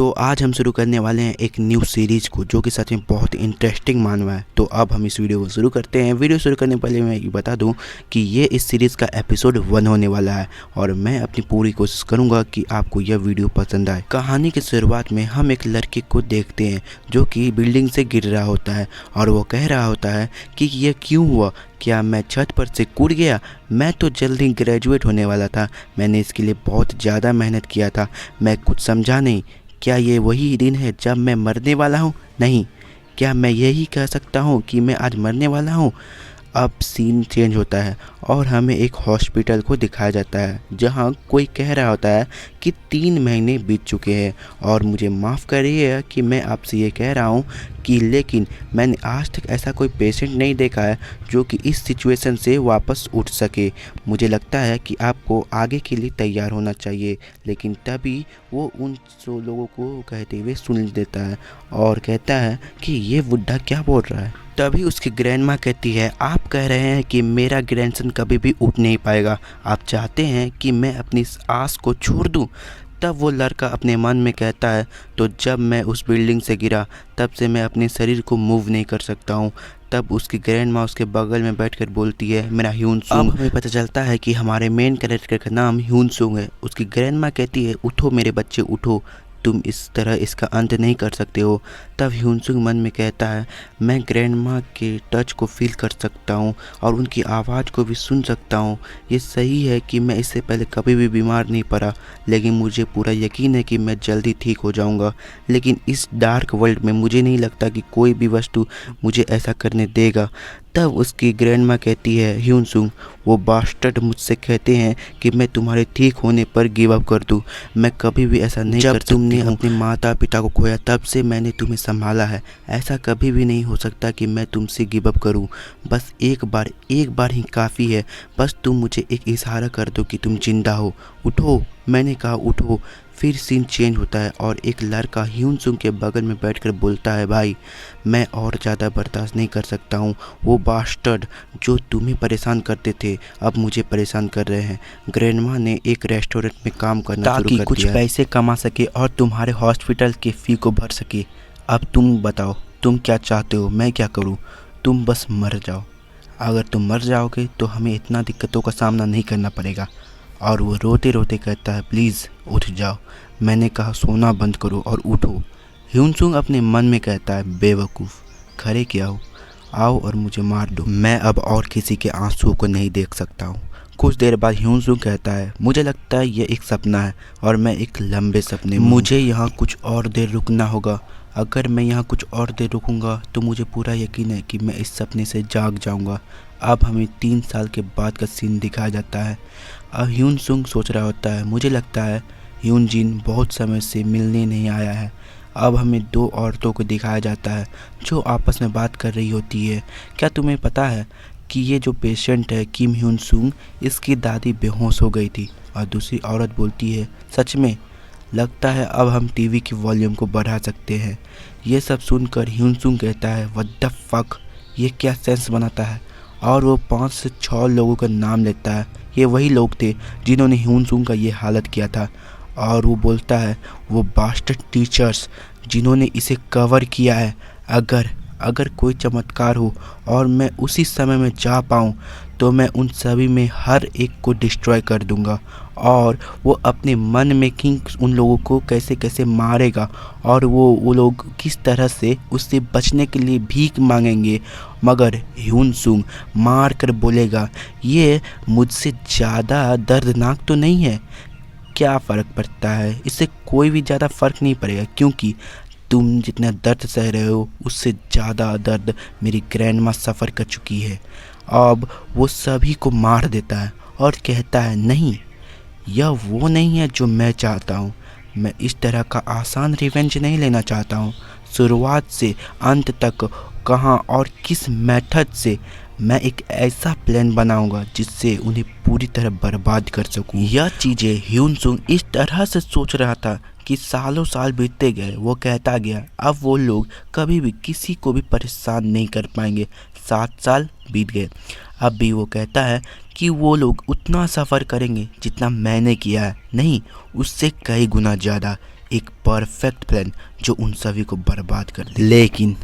तो आज हम शुरू करने वाले हैं एक न्यू सीरीज़ को जो कि सच में बहुत इंटरेस्टिंग मान हुआ है। तो अब हम इस वीडियो को शुरू करते हैं। वीडियो शुरू करने पहले मैं ये बता दूं कि ये इस सीरीज़ का एपिसोड 1 होने वाला है और मैं अपनी पूरी कोशिश करूंगा कि आपको यह वीडियो पसंद आए। कहानी की शुरुआत में हम एक लड़के को देखते हैं जो कि बिल्डिंग से गिर रहा होता है और वो कह रहा होता है कि यह क्यों हुआ, क्या मैं छत पर से कूद गया? मैं तो जल्द ही ग्रेजुएट होने वाला था, मैंने इसके लिए बहुत ज़्यादा मेहनत किया था, मैं कुछ समझा नहीं। क्या ये वही दिन है जब मैं मरने वाला हूँ? नहीं, क्या मैं यही कह सकता हूँ कि मैं आज मरने वाला हूँ? अब सीन चेंज होता है और हमें एक हॉस्पिटल को दिखाया जाता है जहाँ कोई कह रहा होता है कि 3 महीने बीत चुके हैं और मुझे माफ़ करिए कि मैं आपसे ये कह रहा हूँ कि लेकिन मैंने आज तक ऐसा कोई पेशेंट नहीं देखा है जो कि इस सिचुएशन से वापस उठ सके। मुझे लगता है कि आपको आगे के लिए तैयार होना चाहिए। लेकिन तभी वो उन लोगों को कहते हुए सुन लेता है और कहता है कि ये बुढ़ा क्या बोल रहा है। तभी उसकी ग्रैंडमा कहती है, आप कह रहे हैं कि मेरा ग्रैंडसन कभी भी उठ नहीं पाएगा, आप चाहते हैं कि मैं अपनी इस आस को छोड़ दूं? तब वो लड़का अपने मन में कहता है, तो जब मैं उस बिल्डिंग से गिरा तब से मैं अपने शरीर को मूव नहीं कर सकता हूँ। तब उसकी ग्रैंडमा उसके बगल में बैठकर बोलती है, मेरा ह्यून सुंग। अब हमें पता चलता है कि हमारे मेन कैरेक्टर का नाम ह्यून सुंग है। उसकी ग्रैंडमा कहती है, उठो मेरे बच्चे उठो, तुम इस तरह इसका अंत नहीं कर सकते हो। तब ह्यूनसुंग मन में कहता है, मैं ग्रैंडमा के टच को फील कर सकता हूँ और उनकी आवाज़ को भी सुन सकता हूँ। ये सही है कि मैं इससे पहले कभी भी बीमार नहीं पड़ा, लेकिन मुझे पूरा यकीन है कि मैं जल्दी ठीक हो जाऊँगा। लेकिन इस डार्क वर्ल्ड में मुझे नहीं लगता कि कोई भी वस्तु मुझे ऐसा करने देगा। तब उसकी ग्रैंडमा कहती है, ह्यूनसुंग वो बास्टर्ड मुझसे कहते हैं कि मैं तुम्हारे ठीक होने पर गिव अप कर दूं। मैं कभी भी ऐसा नहीं कर सकती। जब तुमने अपने माता पिता को खोया तब से मैंने तुम्हें संभाला है। ऐसा कभी भी नहीं हो सकता कि मैं तुमसे गिव अप करूं। बस एक बार ही काफ़ी है। बस तुम मुझे एक इशारा कर दो कि तुम जिंदा हो। उठो, मैंने कहा उठो। फिर सीन चेंज होता है और एक लड़का ह्यूनसुंग के बगल में बैठकर बोलता है, भाई मैं और ज़्यादा बर्दाश्त नहीं कर सकता हूँ। वो बास्टर्ड जो तुम्हें परेशान करते थे अब मुझे परेशान कर रहे हैं। ग्रैंडमा ने एक रेस्टोरेंट में काम करना शुरू कर दिया कुछ पैसे कमा सके और तुम्हारे हॉस्पिटल के फ़ी को भर सके। अब तुम बताओ तुम क्या चाहते हो, मैं क्या करूँ? तुम बस मर जाओ। अगर तुम मर जाओगे तो हमें इतना दिक्कतों का सामना नहीं करना पड़ेगा। और वो रोते रोते कहता है, प्लीज़ उठ जाओ, मैंने कहा सोना बंद करो और उठो। ह्यूनसुंग अपने मन में कहता है, बेवकूफ़, खड़े क्या हो, आओ और मुझे मार दो। मैं अब और किसी के आंसुओं को नहीं देख सकता हूँ। कुछ देर बाद ह्यूनसुंग कहता है, मुझे लगता है ये एक सपना है और मैं एक लंबे सपने में। मुझे यहाँ कुछ और देर रुकना होगा। अगर मैं यहाँ कुछ और देर रुकूंगा तो मुझे पूरा यकीन है कि मैं इस सपने से जाग जाऊंगा। अब हमें 3 साल के बाद का सीन दिखाया जाता है। अब ह्यूनसुंग सोच रहा होता है, मुझे लगता है ह्यूनजिन बहुत समय से मिलने नहीं आया है। अब हमें 2 औरतों को दिखाया जाता है जो आपस में बात कर रही होती है। क्या तुम्हें पता है कि ये जो पेशेंट है किम ह्यूनसुंग, इसकी दादी बेहोश हो गई थी? और दूसरी औरत बोलती है, सच में? लगता है अब हम टीवी की वॉल्यूम को बढ़ा सकते हैं। ये सब सुनकर ह्यूनसुंग कहता है, व्हाट द फक, ये क्या सेंस बनाता है? और वो 5 से 6 लोगों का नाम लेता है। ये वही लोग थे जिन्होंने ह्यूनसुंग का ये हालत किया था। और वो बोलता है, वो बास्टर्ड टीचर्स जिन्होंने इसे कवर किया है। अगर कोई चमत्कार हो और मैं उसी समय में जा पाऊँ तो मैं उन सभी में हर एक को डिस्ट्रॉय कर दूंगा। और वो अपने मन में कि उन लोगों को कैसे कैसे मारेगा और वो लोग किस तरह से उससे बचने के लिए भीख मांगेंगे। मगर ह्यूनसुंग मार कर बोलेगा, ये मुझसे ज़्यादा दर्दनाक तो नहीं है। क्या फ़र्क पड़ता है? इससे कोई भी ज़्यादा फ़र्क नहीं पड़ेगा, क्योंकि तुम जितना दर्द सह रहे हो उससे ज़्यादा दर्द मेरी ग्रैंडमा सफ़र कर चुकी है। अब वो सभी को मार देता है और कहता है, नहीं, यह वो नहीं है जो मैं चाहता हूँ। मैं इस तरह का आसान रिवेंज नहीं लेना चाहता हूँ। शुरुआत से अंत तक कहाँ और किस मेथड से मैं एक ऐसा प्लान बनाऊंगा जिससे उन्हें पूरी तरह बर्बाद कर सकूं। यह चीज़ें ह्यूनसुंग इस तरह से सोच रहा था कि सालों साल बीतते गए। वो कहता गया, अब वो लोग कभी भी किसी को भी परेशान नहीं कर पाएंगे। 7 साल बीत गए। अब भी वो कहता है कि वो लोग उतना सफ़र करेंगे जितना मैंने किया है, नहीं उससे कई गुना ज़्यादा। एक परफेक्ट प्लान जो उन सभी को बर्बाद कर दे। लेकिन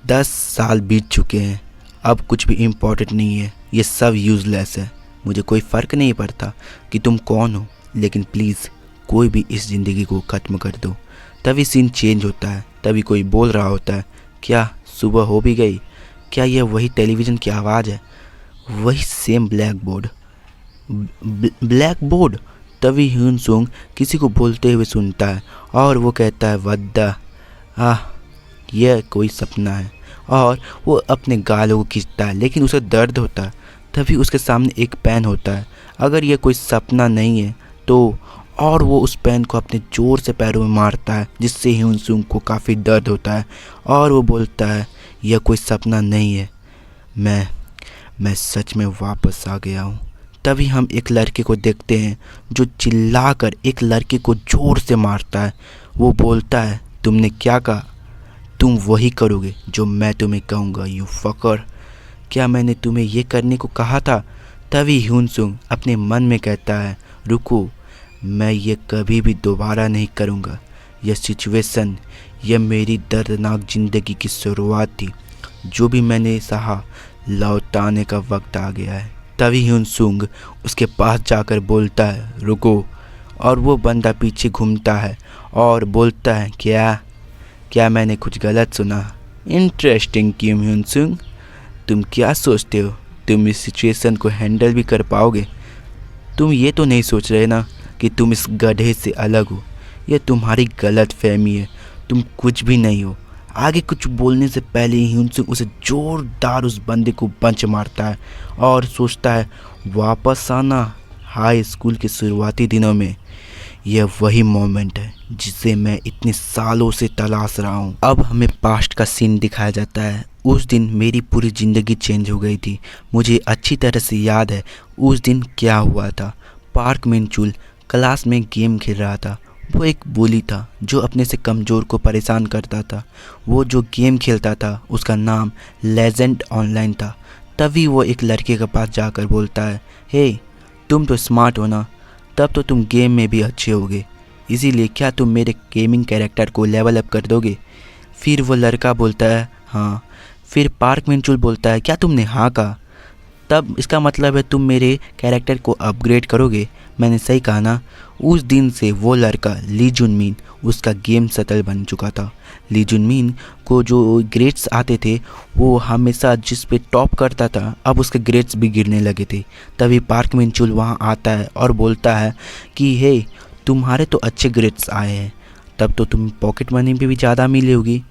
10 साल बीत चुके हैं, अब कुछ भी इम्पोर्टेंट नहीं है, ये सब यूज़लेस है। मुझे कोई फ़र्क नहीं पड़ता कि तुम कौन हो, लेकिन प्लीज़ कोई भी इस ज़िंदगी को ख़त्म कर दो। तभी सीन चेंज होता है, तभी कोई बोल रहा होता है, क्या सुबह हो भी गई? क्या यह वही टेलीविज़न की आवाज़ है, वही सेम ब्लैक बोर्ड? तभी ह्यून सुंग किसी को बोलते हुए सुनता है और वो कहता है, वद्दा, यह कोई सपना है। और वो अपने गालों को खींचता है, लेकिन उसे दर्द होता है। तभी उसके सामने एक पेन होता है। अगर यह कोई सपना नहीं है तो, और वो उस पेन को अपने ज़ोर से पैरों में मारता है, जिससे ह्यून सुंग को काफ़ी दर्द होता है। और वो बोलता है, यह कोई सपना नहीं है, मैं सच में वापस आ गया हूँ। तभी हम एक लड़के को देखते हैं जो चिल्लाकर एक लड़के को ज़ोर से मारता है। वो बोलता है, तुमने क्या कहा? तुम वही करोगे जो मैं तुम्हें कहूँगा, यू फकर। क्या मैंने तुम्हें ये करने को कहा था? तभी ह्यून सुंग अपने मन में कहता है, रुको, मैं ये कभी भी दोबारा नहीं करूँगा। यह सिचुएशन, यह मेरी दर्दनाक ज़िंदगी की शुरुआत थी। जो भी मैंने सहा, लौटाने का वक्त आ गया है। तभी ह्यून सुंग उसके पास जाकर बोलता है, रुको। और वो बंदा पीछे घूमता है और बोलता है, क्या मैंने कुछ गलत सुना? इंटरेस्टिंग किम ह्यून सुंग, तुम क्या सोचते हो तुम इस सिचुएशन को हैंडल भी कर पाओगे? तुम ये तो नहीं सोच रहे ना कि तुम इस गधे से अलग हो? यह तुम्हारी गलत फहमी है, तुम कुछ भी नहीं हो। आगे कुछ बोलने से पहले ही ह्यून सुंग उसे जोरदार उस बंदे को पंच मारता है और सोचता है, वापस आना हाई स्कूल के शुरुआती दिनों में। यह वही मोमेंट है जिसे मैं इतने सालों से तलाश रहा हूँ। अब हमें पास्ट का सीन दिखाया जाता है। उस दिन मेरी पूरी ज़िंदगी चेंज हो गई थी। मुझे अच्छी तरह से याद है उस दिन क्या हुआ था। पार्क मिनचुल क्लास में गेम खेल रहा था। वो एक बुली था जो अपने से कमज़ोर को परेशान करता था। वो जो गेम खेलता था उसका नाम लेजेंड ऑनलाइन था। तभी वो एक लड़के के पास जाकर बोलता है, हे, तुम तो स्मार्ट हो ना, तब तो तुम गेम में भी अच्छे होगे, इसीलिए क्या तुम मेरे गेमिंग कैरेक्टर को लेवल अप कर दोगे? फिर वो लड़का बोलता है, हाँ। फिर पार्क मिनचुल बोलता है, क्या तुमने हाँ कहा? तब इसका मतलब है तुम मेरे कैरेक्टर को अपग्रेड करोगे। मैंने सही कहा ना? उस दिन से वो लड़का ली जुनमिन उसका गेम सतल बन चुका था। ली जुनमिन को जो ग्रेड्स आते थे वो हमेशा जिस पे टॉप करता था, अब उसके ग्रेड्स भी गिरने लगे थे। तभी पार्क मिनचुल वहाँ आता है और बोलता है कि हे, तुम्हारे तो अच्छे ग्रेड्स आए हैं, तब तो तुम पॉकेट मनी भी ज़्यादा मिली होगी।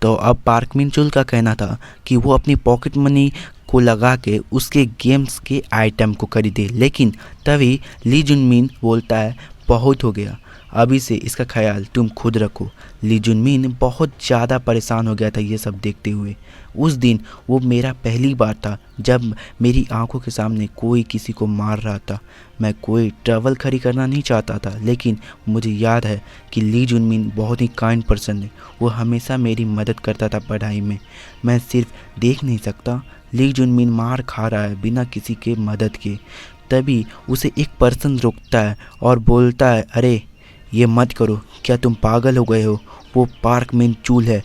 तो अब पार्क मिनचुल का कहना था कि वो अपनी पॉकेट मनी को लगा के उसके गेम्स के आइटम को खरीदे। लेकिन तभी ली जुनमिन बोलता है, बहुत हो गया, अभी से इसका ख्याल तुम खुद रखो। ली जुनमिन बहुत ज़्यादा परेशान हो गया था ये सब देखते हुए। उस दिन वो मेरा पहली बार था जब मेरी आंखों के सामने कोई किसी को मार रहा था। मैं कोई ट्रबल खड़ी करना नहीं चाहता था, लेकिन मुझे याद है कि ली जुनमिन बहुत ही काइंड पर्सन है। वो हमेशा मेरी मदद करता था पढ़ाई में। मैं सिर्फ देख नहीं सकता, ली जुनमिन मार खा रहा है बिना किसी के मदद के। तभी उसे एक पर्सन रोकता है और बोलता है, अरे ये मत करो, क्या तुम पागल हो गए हो? वो पार्क मिनचुल है,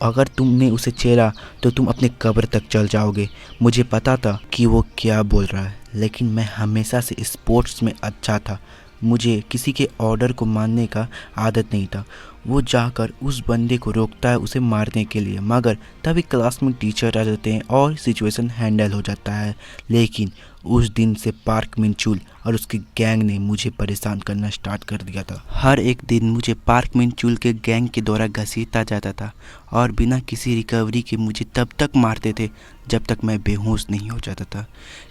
अगर तुमने उसे छेड़ा तो तुम अपने कब्र तक चल जाओगे। मुझे पता था कि वो क्या बोल रहा है, लेकिन मैं हमेशा से स्पोर्ट्स में अच्छा था। मुझे किसी के ऑर्डर को मानने का आदत नहीं था। वो जाकर उस बंदे को रोकता है उसे मारने के लिए, मगर तभी क्लास में टीचर आ जाते हैं और सिचुएशन हैंडल हो जाता है। लेकिन उस दिन से पार्क मिनचुल और उसके गैंग ने मुझे परेशान करना स्टार्ट कर दिया था। हर एक दिन मुझे पार्क मिनचुल के गैंग के द्वारा घसीटा जाता था और बिना किसी रिकवरी के मुझे तब तक मारते थे जब तक मैं बेहोश नहीं हो जाता था।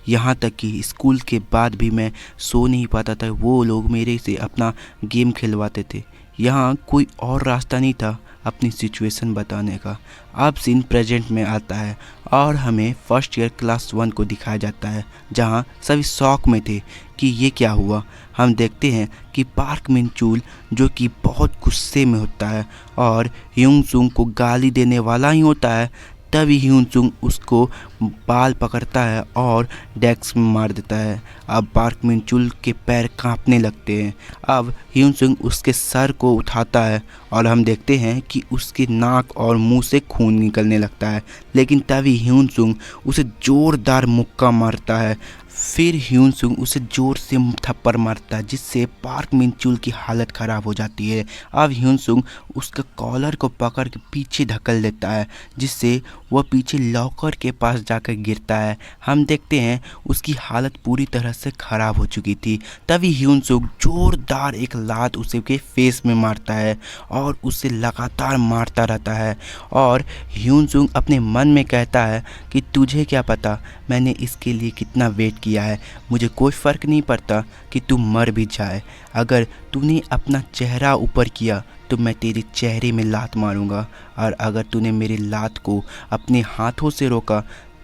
यहाँ तक कि स्कूल के बाद भी मैं सो नहीं पाता था। वो लोग मेरे से अपना गेम खिलवाते थे। यहाँ कोई और रास्ता नहीं था अपनी सिचुएशन बताने का। अब सीन प्रेजेंट में आता है और हमें फर्स्ट ईयर क्लास 1 को दिखाया जाता है, जहाँ सभी शॉक में थे कि ये क्या हुआ। हम देखते हैं कि पार्क मिनचुल जो कि बहुत गुस्से में होता है और ह्यून सुंग को गाली देने वाला ही होता है, तभी ह्यून सुंग उसको बाल पकड़ता है और डेस्क में मार देता है। अब पार्क मिन चुल के पैर कांपने लगते हैं। अब ह्यून सुंग उसके सर को उठाता है और हम देखते हैं कि उसके नाक और मुंह से खून निकलने लगता है। लेकिन तभी ह्यून सुंग उसे जोरदार मुक्का मारता है। फिर ह्यून सुंग उसे जोर से थप्पड़ मारता है, जिससे पार्क मिन चुल की हालत ख़राब हो जाती है। अब ह्यून सुंग उसका कॉलर को पकड़ के पीछे धकेल देता है, जिससे वह पीछे लॉकर के पास जाकर गिरता है। हम देखते हैं उसकी हालत पूरी तरह से ख़राब हो चुकी थी। तभी ह्यून सुंग जोरदार एक लात उसे के फेस में मारता है और उसे लगातार मारता रहता है। और ह्यून सुंग अपने मन में कहता है कि तुझे क्या पता मैंने इसके लिए कितना वेट किया है, मुझे कोई फ़र्क नहीं पड़ता कि तू मर भी जाए। अगर तूने अपना चेहरा ऊपर किया तो मैं तेरे चेहरे में लात मारूंगा, और अगर तूने मेरी लात को अपने हाथों से रोका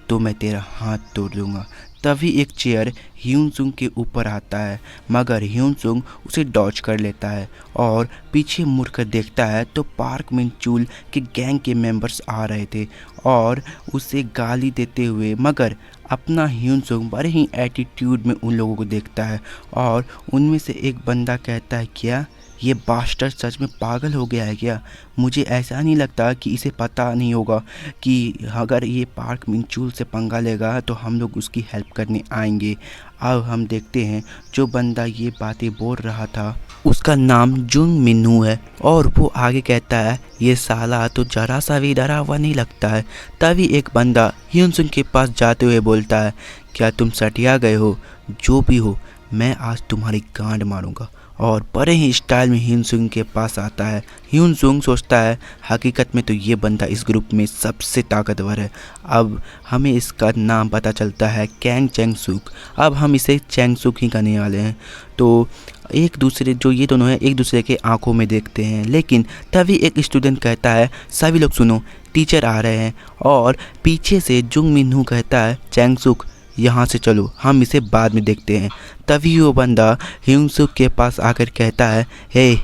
तो मैं तेरा हाथ तोड़ दूंगा। तभी एक चेयर ह्यून सुंग के ऊपर आता है, मगर ह्यून सुंग उसे डॉज कर लेता है और पीछे मुड़कर देखता है तो पार्क मिन चुल के गैंग के मेंबर्स आ रहे थे और उसे गाली देते हुए, मगर अपना ह्यून सुंग बड़े ही एटीट्यूड में उन लोगों को देखता है। और उनमें से एक बंदा कहता है, क्या ये बास्टर्ड सच में पागल हो गया है क्या? मुझे ऐसा नहीं लगता कि इसे पता नहीं होगा कि अगर ये पार्क मिन चुल से पंगा लेगा तो हम लोग उसकी हेल्प करने आएंगे। अब हम देखते हैं जो बंदा ये बातें बोल रहा था उसका नाम जुंग मिनहू है, और वो आगे कहता है, ये साला तो जरा सा भी डरा हुआ नहीं लगता है। तभी एक बंदा ह्यून सुंग के पास जाते हुए बोलता है, क्या तुम सटिया गए हो? जो भी हो, मैं आज तुम्हारी गांड मारूंगा। और बड़े ही स्टाइल में ह्यून सुंग के पास आता है। ह्यून सुंग सोचता है हकीकत में तो ये बंदा इस ग्रुप में सबसे ताकतवर है। अब हमें इसका नाम पता चलता है कैंग चेंग सुक। अब हम इसे चेंग सुक ही करने वाले हैं। तो एक दूसरे जो ये दोनों हैं एक दूसरे के आंखों में देखते हैं। लेकिन तभी एक स्टूडेंट कहता है, सभी लोग सुनो, टीचर आ रहे हैं। और पीछे से जुंग मिनहू कहता है, चेंग सुक यहाँ से चलो, हम इसे बाद में देखते हैं। तभी वो बंदा ह्यून सुंग के पास आकर कहता है, हे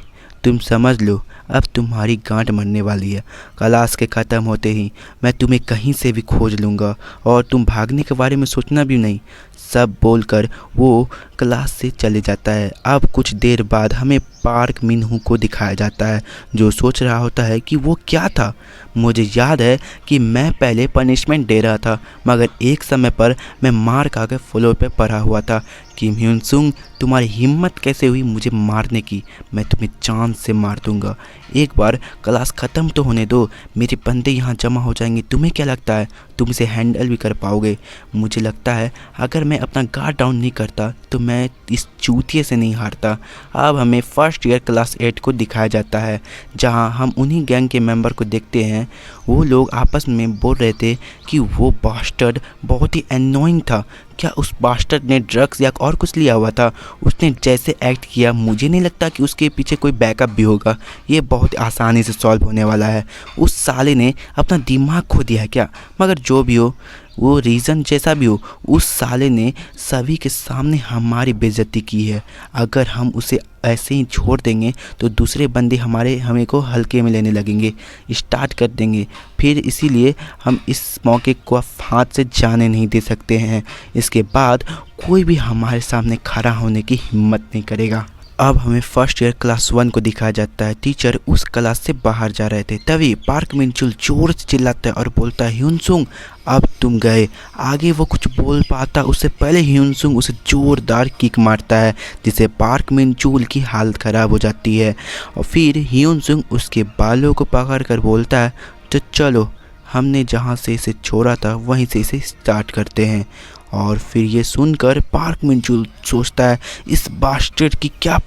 तुम समझ लो, अब तुम्हारी गांठ मरने वाली है। क्लास के ख़त्म होते ही मैं तुम्हें कहीं से भी खोज लूँगा और तुम भागने के बारे में सोचना भी नहीं। सब बोलकर वो क्लास से चले जाता है। अब कुछ देर बाद हमें पार्क मिनहू को दिखाया जाता है, जो सोच रहा होता है कि वो क्या था। मुझे याद है कि मैं पहले पनिशमेंट दे रहा था, मगर एक समय पर मैं मार खा कर फ्लोर पर पड़ा हुआ था कि ह्यून सुंग तुम्हारी हिम्मत कैसे हुई मुझे मारने की? मैं तुम्हें जान से मार दूंगा। एक बार क्लास ख़त्म तो होने दो, मेरे बंदे यहाँ जमा हो जाएंगे। तुम्हें क्या लगता है तुम इसे हैंडल भी कर पाओगे? मुझे लगता है अगर मैं अपना गार्ड डाउन नहीं करता तो मैं इस चूतिए से नहीं हारता। अब हमें फर्स्ट ईयर क्लास 8 को दिखाया जाता है, जहाँ हम उन्हीं गैंग के मेंबर को देखते हैं। वो लोग आपस में बोल रहे थे कि वो बास्टर्ड बहुत ही एनोइंग था। क्या उस बास्टर्ड ने ड्रग्स या और कुछ लिया हुआ था? उसने जैसे एक्ट किया, मुझे नहीं लगता कि उसके पीछे कोई बैकअप भी होगा। ये बहुत आसानी से सॉल्व होने वाला है। उस साले ने अपना दिमाग खो दिया है क्या? मगर जो भी हो, वो रीज़न जैसा भी हो, उस साले ने सभी के सामने हमारी बेइज्जती की है। अगर हम उसे ऐसे ही छोड़ देंगे तो दूसरे बंदे हमें को हल्के में लेने लगेंगे, स्टार्ट कर देंगे। फिर इसीलिए हम इस मौके को हाथ से जाने नहीं दे सकते हैं। इसके बाद कोई भी हमारे सामने खड़ा होने की हिम्मत नहीं करेगा। अब हमें फर्स्ट ईयर क्लास 1 को दिखाया जाता है। टीचर उस क्लास से बाहर जा रहे थे। तभी पार्क मिन चुल जोर से चिल्लाता है और बोलता है, ह्यून सुंग अब तुम गए। आगे वो कुछ बोल पाता उससे पहले ह्यून सुंग उसे जोरदार किक मारता है, जिससे पार्क मिन चुल की हालत ख़राब हो जाती है। और फिर ह्यून सुंग उसके बालों को पकड़ कर बोलता है, तो चलो हमने जहाँ से इसे छोड़ा था वहीं से इसे स्टार्ट करते हैं। और फिर ये सुनकर पार्क मिन चुल सोचता है, इस बास्टर्ड की क्या।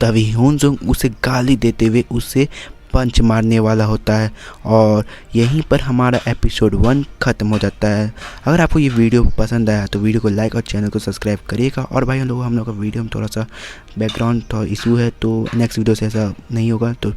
तभी ह्यून सुंग उसे गाली देते हुए उसे पंच मारने वाला होता है। और यहीं पर हमारा एपिसोड 1 ख़त्म हो जाता है। अगर आपको ये वीडियो पसंद आया तो वीडियो को लाइक और चैनल को सब्सक्राइब करिएगा। और भाई हम लोग का वीडियो में थोड़ा सा बैकग्राउंड इशू है, तो नेक्स्ट वीडियो से ऐसा नहीं होगा, तो